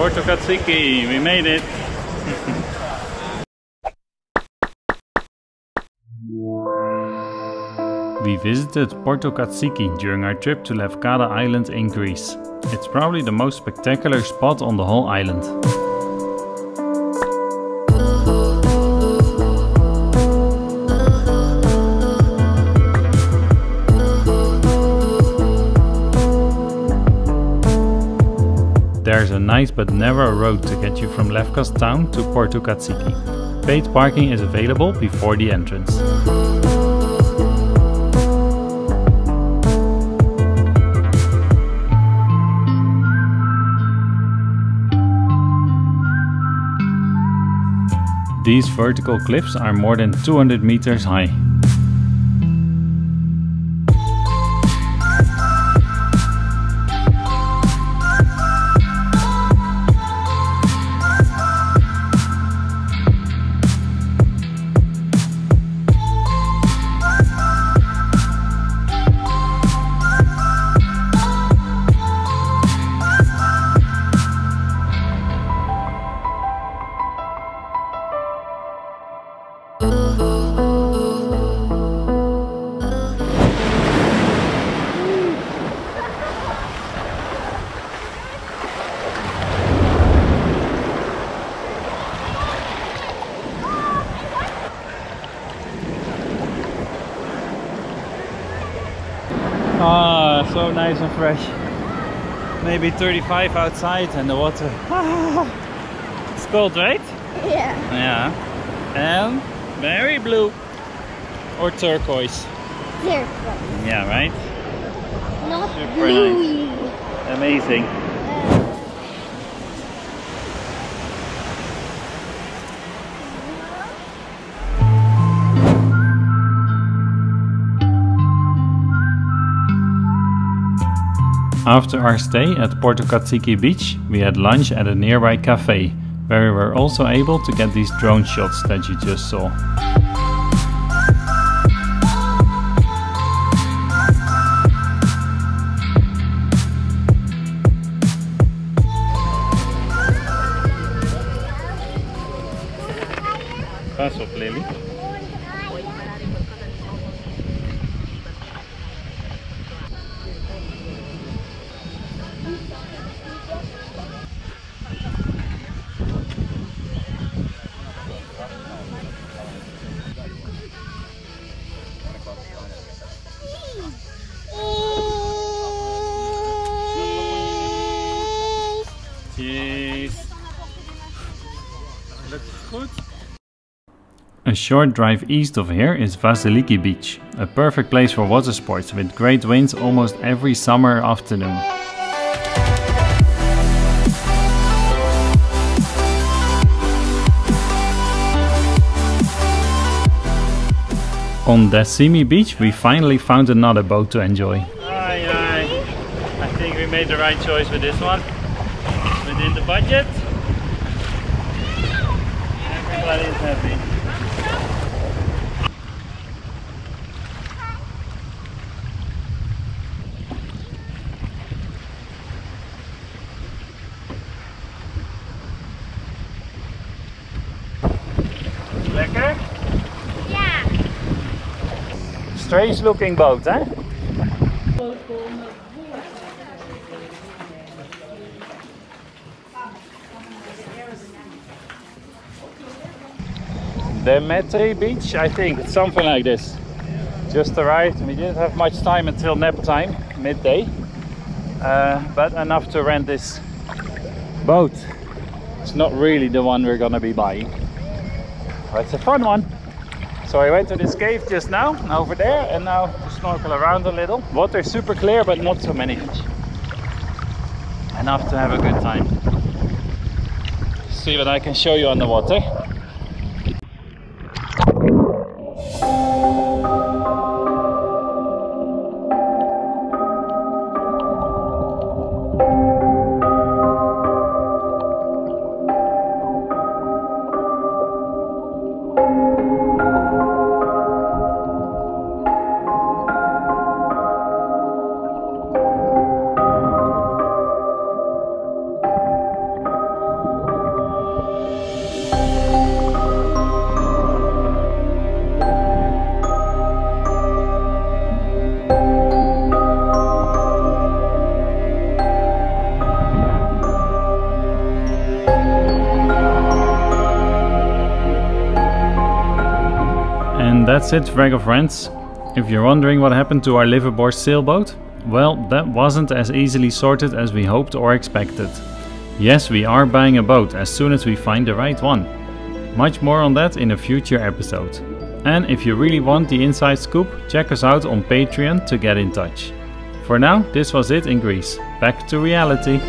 Porto Cacique, we made it! We visited Porto Cacique during our trip to Lefkada Island in Greece. It's probably the most spectacular spot on the whole island. There's a nice but narrow road to get you from Lefkas town to Porto Cacique. Paid parking is available before the entrance. These vertical cliffs are more than 200 meters high. Ah, so nice and fresh. Maybe 35 outside and the water. It's cold, right? Yeah. Yeah. And very blue. Or turquoise. Turquoise. Yeah, right? Not Super bluey. nice. Amazing. After our stay at Porto Cacique beach, we had lunch at a nearby cafe, where we were also able to get these drone shots that you just saw. Pas op, Lily. A short drive east of here is Vasiliki Beach, a perfect place for water sports with great winds almost every summer afternoon. On Dasimi Beach we finally found another boat to enjoy. I think we made the right choice with this one. Within the budget. Everybody is happy. Lekker? Yeah. Strange looking boat, hè? Demetri Beach, I think, it's something like this. Just arrived, we didn't have much time until nap time, midday. But enough to rent this boat. It's not really the one we're gonna be buying. But it's a fun one. So I went to this cave just now, over there, and now to snorkel around a little. Water is super clear, but not so many fish. Enough to have a good time. See what I can show you on the water. that's it, Vrego friends. If you're wondering what happened to our liveaboard sailboat, well, that wasn't as easily sorted as we hoped or expected. Yes, we are buying a boat as soon as we find the right one. Much more on that in a future episode. And if you really want the inside scoop, check us out on Patreon to get in touch. For now, this was it in Greece. Back to reality.